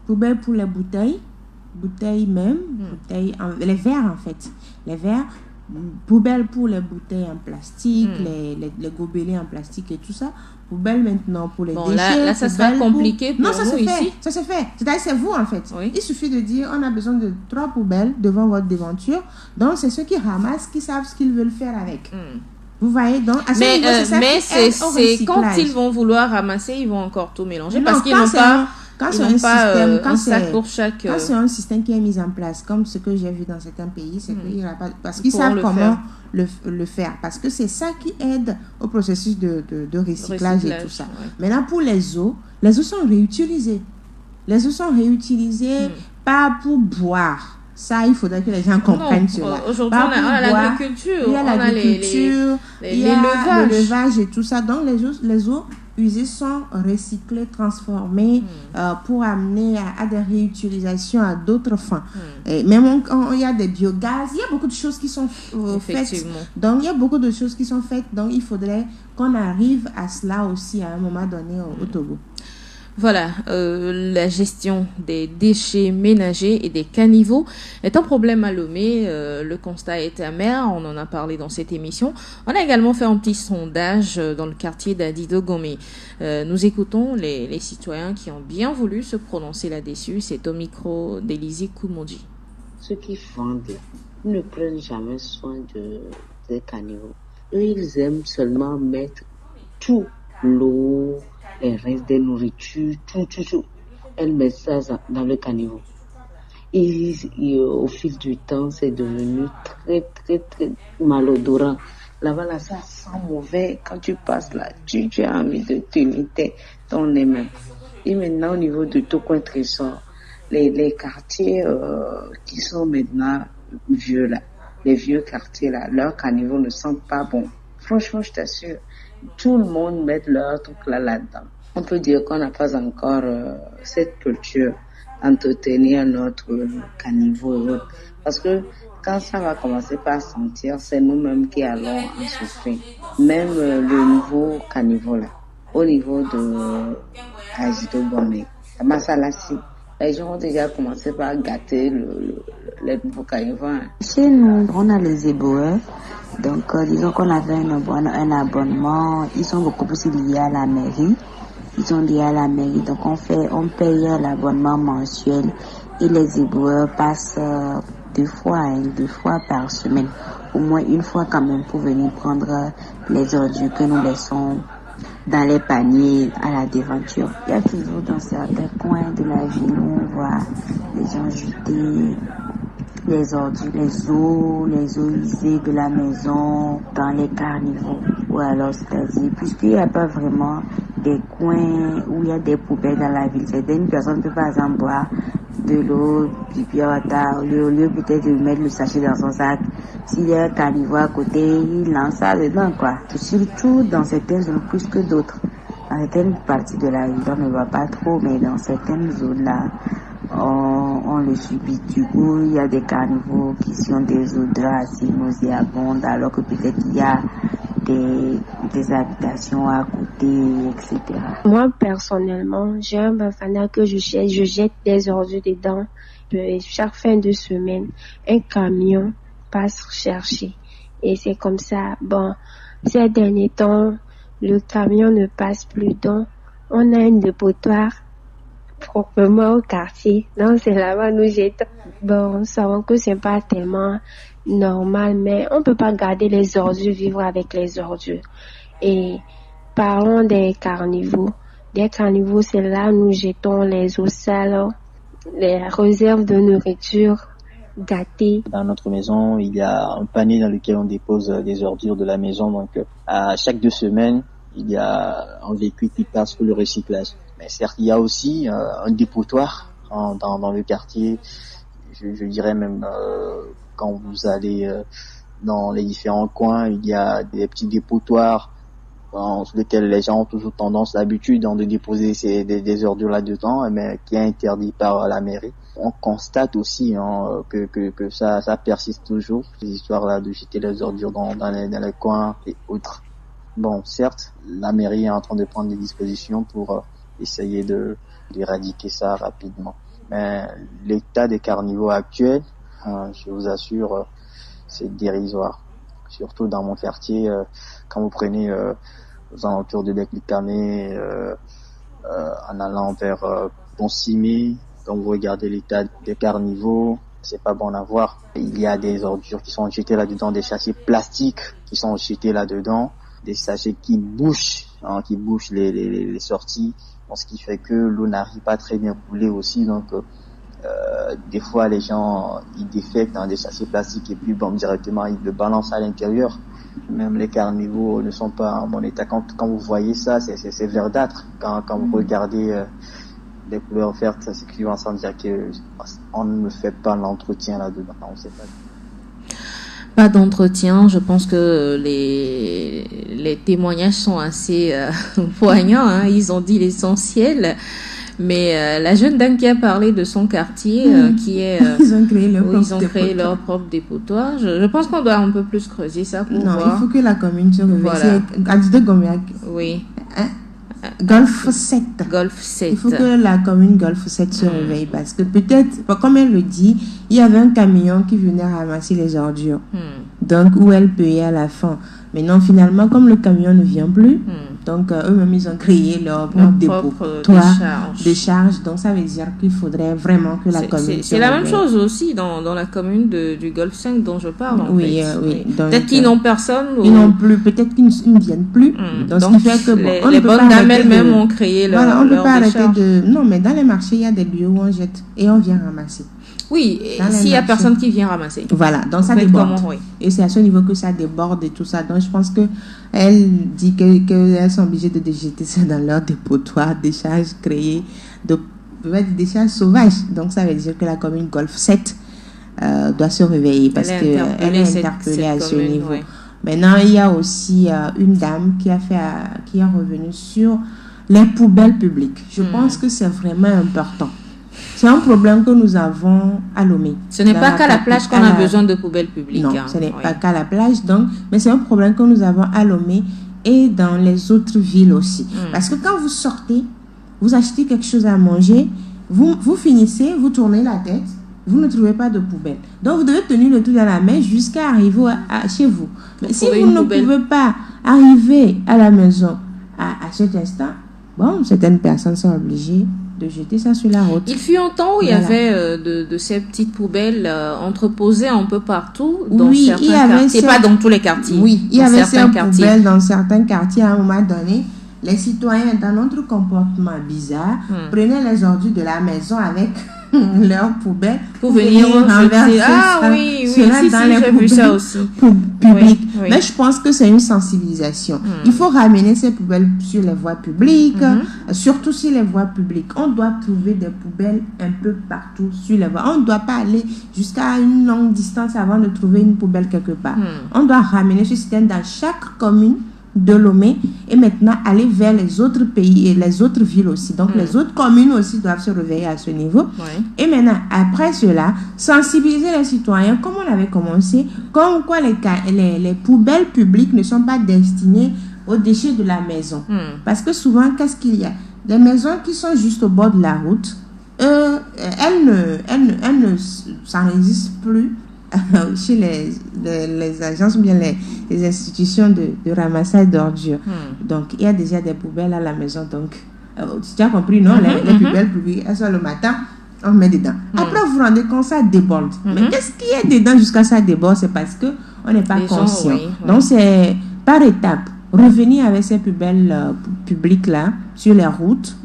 Poubelles pour les bouteilles même, les verres en fait. Les verres, poubelle pour les bouteilles en plastique, les gobelets en plastique et tout ça. Poubelle maintenant pour les déchets. Là, ça sera compliqué pour nous ici. Ça se fait. C'est-à-dire, c'est vous en fait. Oui. Il suffit de dire, on a besoin de 3 poubelles devant votre devanture. Donc, c'est ceux qui ramassent qui savent ce qu'ils veulent faire avec. Vous voyez, donc, mais c'est quand ils vont vouloir ramasser, ils vont encore tout mélanger parce qu'ils n'ont pas... Quand c'est un sac pour chaque... Quand c'est un système qui est mis en place, comme ce que j'ai vu dans certains pays, c'est qu'il n'y aura pas... Parce qu'ils savent comment le faire. Parce que c'est ça qui aide au processus de recyclage et tout ça. Ouais. Maintenant, pour les eaux sont réutilisées. Les eaux sont réutilisées pas pour boire. Ça, il faudrait que les gens comprennent cela. Aujourd'hui, on a l'agriculture. Il y a l'agriculture, il y a l'élevage et tout ça. Donc, les eaux usées sont recyclées, transformées pour amener à des réutilisations à d'autres fins. Et même il y a des biogaz, il y a beaucoup de choses qui sont faites. Donc, il y a beaucoup de choses qui sont faites. Donc, il faudrait qu'on arrive à cela aussi à un moment donné au Togo. Voilà, la gestion des déchets ménagers et des caniveaux est un problème à Lomé. Le constat est amer, on en a parlé dans cette émission. On a également fait un petit sondage dans le quartier d'Adido-Gomé. Nous écoutons les citoyens qui ont bien voulu se prononcer là-dessus. C'est au micro d'Élisée Koumoudi. Ceux qui vendent ne prennent jamais soin des caniveaux. Eux, ils aiment seulement mettre tout, l'eau, les restes de nourriture, tout. Elles mettent ça dans le caniveau. Et au fil du temps, c'est devenu très, très, très malodorant. Là-bas, ça sent mauvais. Quand tu passes là, tu as envie de t'imiter ton nez même. Et maintenant, au niveau de Tocoin Trésor, les quartiers qui sont maintenant vieux là, les vieux quartiers là, leurs caniveaux ne sentent pas bon. Franchement, je t'assure. Tout le monde met leur truc là-dedans. On peut dire qu'on n'a pas encore cette culture d'entretenir notre caniveau. Parce que quand ça va commencer par sentir, c'est nous-mêmes qui allons en souffrir. Même le nouveau caniveau là, au niveau de Adido-Gomé, Massalassi, les gens ont déjà commencé par gâter les nouveaux caniveaux. Chez nous, on a les éboueurs. Donc, disons qu'on avait un abonnement. Ils sont beaucoup plus liés à la mairie. Donc, on paye l'abonnement mensuel et les éboueurs passent 2 fois par semaine. Au moins une fois quand même pour venir prendre les ordures que nous laissons dans les paniers à la devanture. Il y a toujours dans certains coins de la ville où on voit les gens jeter les ordures, les eaux usées de la maison dans les carnivores. Ou alors, c'est-à-dire, puisqu'il n'y a pas vraiment des coins où il y a des poubelles dans la ville, certaines personnes peuvent par exemple boire de l'eau, du pure-water, au lieu peut-être de mettre le sachet dans son sac. S'il y a un carnivore à côté, il lance ça dedans, quoi. Surtout dans certaines zones plus que d'autres. Dans certaines parties de la ville, on ne voit pas trop, mais dans certaines zones-là, on le subit. Du coup, il y a des carnivores qui sont des odeurs assez nauséabondes, alors que peut-être il y a des habitations à côté, etc. Moi, personnellement, j'ai un bafana que je jette des ordures dedans. Et chaque fin de semaine, un camion passe chercher. Et c'est comme ça. Bon, ces derniers temps, le camion ne passe plus. Donc, on a un dépotoir proprement au quartier. Donc, c'est là-bas nous jetons. Bon, nous savons que c'est pas tellement normal, mais on peut pas garder les ordures, vivre avec les ordures. Et parlons des carnivores. Des carnivores, c'est là où nous jetons les eaux sales, les réserves de nourriture gâtées. Dans notre maison, il y a un panier dans lequel on dépose les ordures de la maison. Donc, à chaque 2 semaines, il y a un véhicule qui passe pour le recyclage. Mais certes, il y a aussi un dépotoir dans le quartier. Je dirais même quand vous allez dans les différents coins, il y a des petits dépotoirs dans lesquels les gens ont toujours l'habitude de déposer des ordures là-dedans, mais qui est interdit par la mairie. On constate aussi que ça persiste toujours, ces histoires-là de jeter les ordures dans les coins et autres. Bon, certes, la mairie est en train de prendre des dispositions pour essayer d'éradiquer ça rapidement. Mais l'état des caniveaux actuel, je vous assure, c'est dérisoire. Surtout dans mon quartier, quand vous prenez aux alentours de Leclicamé, en allant vers Pont-Simé, quand vous regardez l'état des caniveaux, c'est pas bon à voir. Il y a des ordures qui sont jetées là-dedans, des sachets plastiques qui sont jetés là-dedans, des sachets qui bouchent les sorties, ce qui fait que l'eau n'arrive pas très bien couler aussi. Donc des fois les gens ils défectent dans des sachets plastiques et puis directement ils le balancent à l'intérieur. Même les caniveaux ne sont pas en bon état. Quand vous voyez ça, c'est verdâtre. Quand vous regardez les couleurs vertes, c'est clivant sans dire que on ne fait pas l'entretien là-dedans. On sait pas d'entretien. Je pense que les témoignages sont assez poignants, hein. Ils ont dit l'essentiel. Mais la jeune dame qui a parlé de son quartier, qui est... ils ont créé leur propre dépotoir. Je pense qu'on doit un peu plus creuser ça pour voir. Non, il faut que la commune se réveille. Voilà. Oui. Golf 7. Il faut que la commune Golf 7 se réveille parce que peut-être, comme elle le dit, il y avait un camion qui venait ramasser les ordures. Donc, où elle payait à la fin. Mais non, finalement, comme le camion ne vient plus, donc eux-mêmes, ils ont créé leur dépotoir de charge. Donc, ça veut dire qu'il faudrait vraiment que la commune... C'est la même chose aussi dans la commune du Golfe 5 dont je parle. Oui. Peut-être qu'ils n'ont personne. Ils n'ont plus, peut-être qu'ils ne viennent plus. Donc, ce qui fait que les bonnes dames elles-mêmes ont créé leur Voilà, on ne peut pas arrêter de... Non, mais dans les marchés, il y a des lieux où on jette et on vient ramasser. Oui, s'il n'y a personne qui vient ramasser. Voilà, donc ça déborde. Et c'est à ce niveau que ça déborde et tout ça. Donc je pense qu'elle dit qu'elles sont obligées de jeter ça dans leur dépotoir, décharge créée, des décharges sauvages. Donc ça veut dire que la commune Golf 7 doit se réveiller parce qu'elle est interpellée à ce niveau. Ouais. Maintenant, il y a aussi une dame qui est revenue sur les poubelles publiques. Je pense que c'est vraiment important. C'est un problème que nous avons à Lomé. Ce n'est pas qu'à la plage qu'on a besoin de poubelles publiques. Non, ce n'est pas qu'à la plage, donc, mais c'est un problème que nous avons à Lomé et dans les autres villes aussi. Parce que quand vous sortez, vous achetez quelque chose à manger, vous finissez, vous tournez la tête, vous ne trouvez pas de poubelle. Donc, vous devez tenir le tout dans la main jusqu'à arriver chez vous. Mais si vous ne pouvez pas arriver à la maison à cet instant, bon, certaines personnes sont obligées de jeter ça sur la route. Il fut un temps où il y avait de ces petites poubelles entreposées un peu partout dans certains quartiers, pas dans tous les quartiers. Oui, il y avait ces poubelles dans certains quartiers à un moment donné. Les citoyens, dans notre comportement bizarre, prenaient les ordures de la maison avec leurs poubelles pour venir renverser j'ai vu ça aussi. Public. Oui. Mais je pense que c'est une sensibilisation. Il faut ramener ces poubelles sur les voies publiques, surtout sur les voies publiques. On doit trouver des poubelles un peu partout sur les voies. On ne doit pas aller jusqu'à une longue distance avant de trouver une poubelle quelque part. On doit ramener ce système dans chaque commune de Lomé et maintenant aller vers les autres pays et les autres villes aussi. Donc les autres communes aussi doivent se réveiller à ce niveau. Et maintenant, après cela, sensibiliser les citoyens comme on avait commencé, comme quoi les poubelles publiques ne sont pas destinées aux déchets de la maison. Parce que souvent, qu'est-ce qu'il y a? Les maisons qui sont juste au bord de la route, ça n'existe plus chez les agences ou bien les institutions de ramassage d'ordures. Donc, il y a déjà des poubelles à la maison. Donc, tu as compris, non? Les poubelles publiques, elles sont le matin, on met dedans. Après, vous vous rendez compte, ça déborde. Mais qu'est-ce qu'il y a dedans jusqu'à ça déborde? C'est parce qu'on n'est pas conscient. Donc, c'est par étapes. Revenir avec ces poubelles publiques-là sur les routes,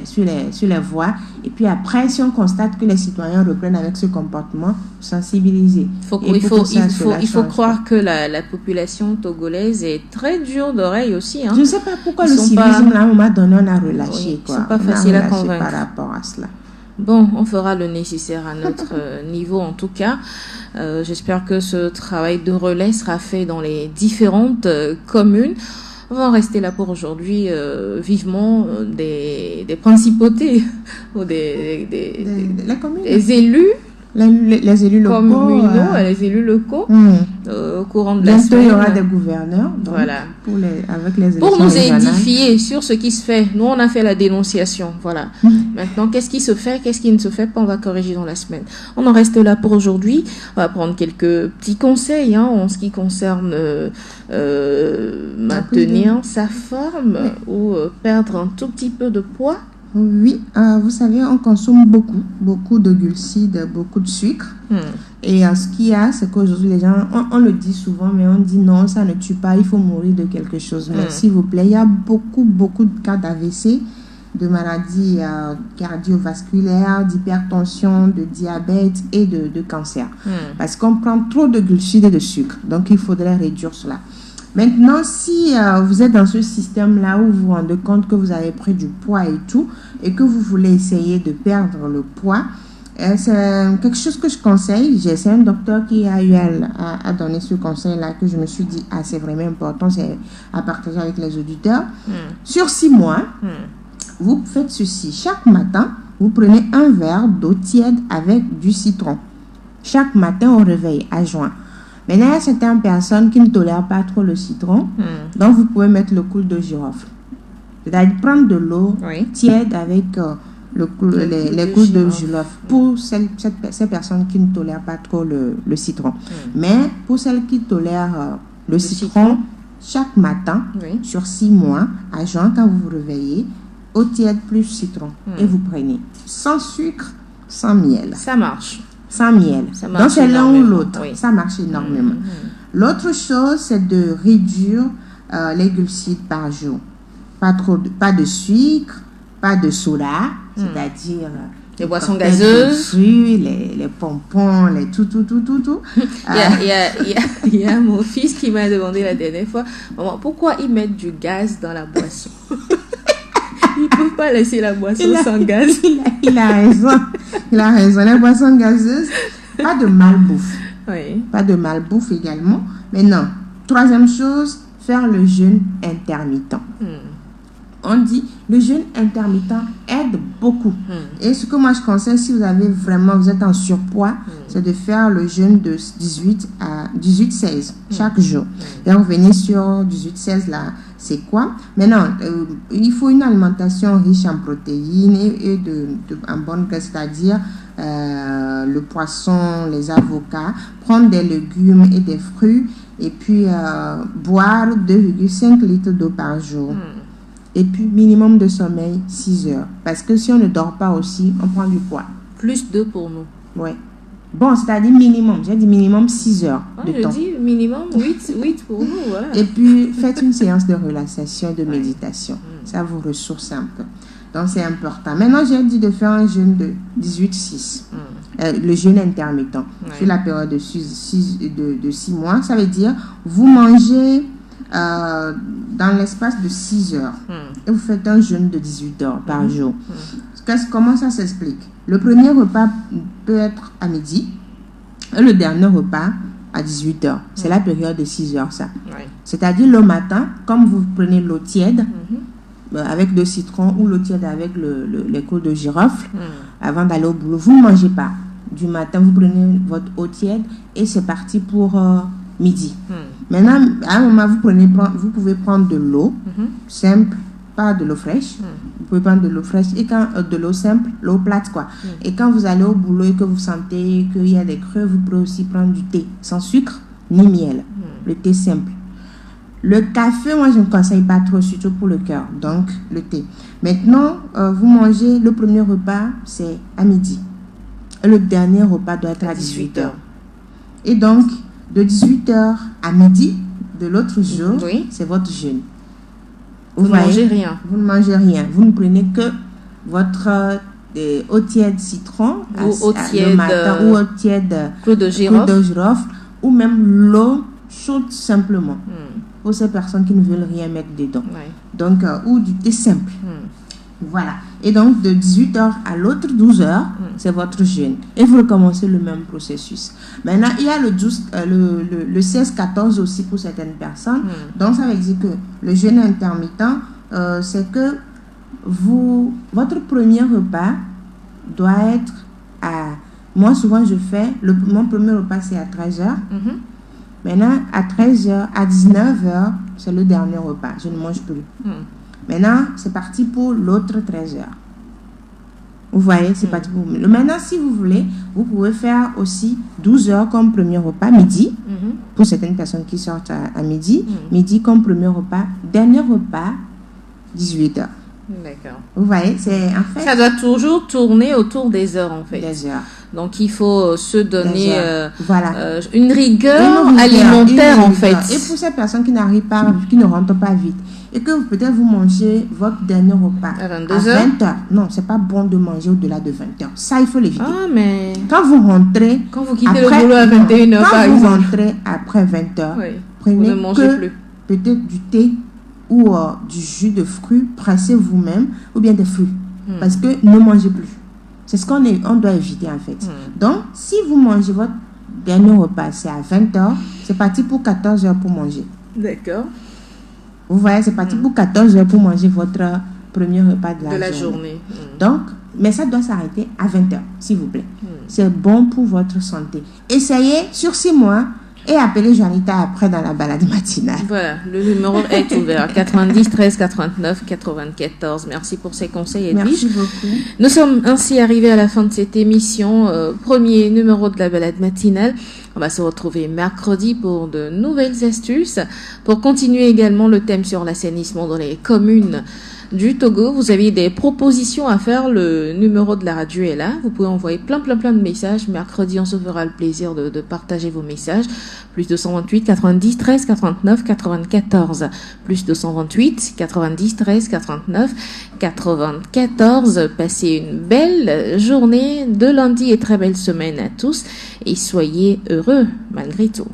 sur les voies, et puis après, si on constate que les citoyens reprennent avec ce comportement, sensibiliser. Il faut croire que la population togolaise est très dure d'oreille aussi. Hein. Je ne sais pas pourquoi le civisme, là, à un moment donné, on a relâché. Ils ne sont pas faciles à convaincre par rapport à cela. Bon, on fera le nécessaire à notre niveau en tout cas. J'espère que ce travail de relais sera fait dans les différentes communes. On va en rester là pour aujourd'hui. Vivement des principautés ou des élus. Les élus locaux. Communaux, les élus locaux, au courant de la bientôt, semaine. Il y aura des gouverneurs. Donc, voilà. Avec les pour nous régionales. édifier sur ce qui se fait. Nous, on a fait la dénonciation. Voilà. Maintenant, qu'est-ce qui se fait, qu'est-ce qui ne se fait pas, on va corriger dans la semaine. On en reste là pour aujourd'hui. On va prendre quelques petits conseils en ce qui concerne maintenir sa forme ou perdre un tout petit peu de poids. Oui, vous savez, on consomme beaucoup de glucides, beaucoup de sucre. Et ce qu'il y a, c'est qu'aujourd'hui, les gens, on le dit souvent, mais on dit non, ça ne tue pas, il faut mourir de quelque chose. Mais s'il vous plaît, il y a beaucoup de cas d'AVC, de maladies cardiovasculaires, d'hypertension, de diabète et de cancer. Parce qu'on prend trop de glucides et de sucre. Donc, il faudrait réduire cela. Maintenant, si vous êtes dans ce système-là où vous vous rendez compte que vous avez pris du poids et tout, et que vous voulez essayer de perdre le poids, c'est quelque chose que je conseille. C'est un docteur qui a eu à donner ce conseil-là que je me suis dit, c'est vraiment important, c'est à partager avec les auditeurs. Sur 6 mois, vous faites ceci. Chaque matin, vous prenez un verre d'eau tiède avec du citron. Chaque matin au réveil, à jeun. Maintenant, il y a certaines personnes qui ne tolèrent pas trop le citron, donc vous pouvez mettre le clou de girofle. C'est-à-dire prendre de l'eau tiède avec les clous de girofle pour ces personnes qui ne tolèrent pas trop le citron. Mais pour celles qui tolèrent le citron, chaque matin, sur 6 mois, à jeun, quand vous vous réveillez, eau tiède plus citron. Et vous prenez sans sucre, sans miel. Ça marche. Sans miel. Donc, c'est l'un ou l'autre. Ça marche énormément. L'autre chose, c'est de réduire les glucides par jour. Pas de sucre, pas de soda, c'est-à-dire les boissons gazeuses, les pompons, les tout. Il y a mon fils qui m'a demandé la dernière fois, maman, pourquoi ils mettent du gaz dans la boisson? Ils ne peuvent pas laisser la boisson sans gaz. Il a raison. Les boissons gazeuses, pas de malbouffe. Pas de malbouffe également. Mais non. Troisième chose, faire le jeûne intermittent. On dit le jeûne intermittent aide beaucoup. Et ce que moi je conseille, si vous êtes en surpoids, c'est de faire le jeûne de 18-16 chaque jour. Et revenir sur 18-16 là, c'est quoi? Maintenant, il faut une alimentation riche en protéines et en bonne graisse, c'est-à-dire le poisson, les avocats, prendre des légumes et des fruits, et puis boire 2,5 litres d'eau par jour. Et puis, minimum de sommeil, 6 heures. Parce que si on ne dort pas aussi, on prend du poids. Plus 2 pour nous. Ouais. Bon, c'est-à-dire minimum. J'ai dit minimum 6 heures de temps. Je dis minimum 8 pour nous. Voilà. Et puis, faites une séance de relaxation et de méditation. Ça vous ressource un peu. Donc, c'est important. Maintenant, j'ai dit de faire un jeûne de 18-6. Le jeûne intermittent. Sur la période de 6 mois. Ça veut dire, vous mangez dans l'espace de 6 heures. Et vous faites un jeûne de 18 heures par jour. Comment ça s'explique? Le premier repas peut être à midi et le dernier repas à 18 heures. C'est la période de 6 heures, ça. C'est-à-dire le matin, comme vous prenez l'eau tiède avec le citron ou l'eau tiède avec les clous de girofle, avant d'aller au boulot, vous ne mangez pas. Du matin, vous prenez votre eau tiède et c'est parti pour midi. Maintenant, à un moment, vous pouvez prendre de l'eau simple, pas de l'eau fraîche. Vous pouvez prendre de l'eau fraîche et de l'eau simple, l'eau plate, quoi. Et quand vous allez au boulot et que vous sentez qu'il y a des creux, vous pouvez aussi prendre du thé sans sucre ni miel. Le thé simple. Le café, moi, je ne conseille pas trop, surtout pour le cœur. Donc, le thé. Maintenant, vous mangez le premier repas, c'est à midi. Et le dernier repas doit être à 18 heures. Et donc, de 18h à midi de l'autre jour, c'est votre jeûne. Vous ne mangez rien. Vous ne mangez rien. Vous ne prenez que votre eau tiède citron le matin, ou eau tiède clou de girofle, ou même l'eau chaude simplement. Pour ces personnes qui ne veulent rien mettre dedans. Donc, ou du thé simple. Voilà. Et donc, de 18h à l'autre 12h, c'est votre jeûne. Et vous recommencez le même processus. Maintenant, il y a le 16-14 aussi pour certaines personnes. Donc, ça veut dire que le jeûne intermittent, c'est que votre premier repas doit être à... Moi, souvent, je fais... Mon premier repas, c'est à 13h. Maintenant, à 13h, à 19h, c'est le dernier repas. Je ne mange plus. Maintenant, c'est parti pour l'autre 13h. Vous voyez, c'est parti pour vous. Maintenant, si vous voulez, vous pouvez faire aussi 12h comme premier repas, midi, pour certaines personnes qui sortent à midi, midi comme premier repas, dernier repas, 18h. D'accord. Vous voyez, c'est en fait... Ça doit toujours tourner autour des heures, en fait. Des heures. Donc, il faut se donner voilà. une rigueur alimentaire, en fait. Et pour ces personnes qui n'arrivent pas, qui ne rentrent pas vite, et que peut-être vous mangez votre dernier repas à 20h. Non, c'est pas bon de manger au-delà de 20h. Ça, il faut l'éviter. Ah, mais... Quand vous rentrez... Quand vous quittez le boulot à 21h, par exemple. Quand vous rentrez après 20h, prenez vous ne mangez plus. Peut-être du thé ou du jus de fruits, pressez vous-même, ou bien des fruits. Parce que ne mangez plus. C'est ce qu'on doit éviter, en fait. Donc, si vous mangez votre dernier repas, c'est à 20h, c'est parti pour 14h pour manger. D'accord. Vous voyez, c'est parti pour 14h pour manger votre premier repas de la journée. Donc, mais ça doit s'arrêter à 20h, s'il vous plaît. C'est bon pour votre santé. Essayez sur 6 mois et appelez Juanita après dans la balade matinale. Voilà, le numéro est ouvert. 90 13 89 94. Merci pour ces conseils, Edwige. Merci beaucoup. Nous sommes ainsi arrivés à la fin de cette émission. Premier numéro de la balade matinale. On va se retrouver mercredi pour de nouvelles astuces. Pour continuer également le thème sur l'assainissement dans les communes du Togo. Vous avez des propositions à faire, le numéro de la radio est là. Vous pouvez envoyer plein de messages. Mercredi, on se fera le plaisir de partager vos messages. Plus 228 90 13 89 94. Plus 228 90 13 89 94. Passez une belle journée de lundi et très belle semaine à tous. Et soyez heureux malgré tout.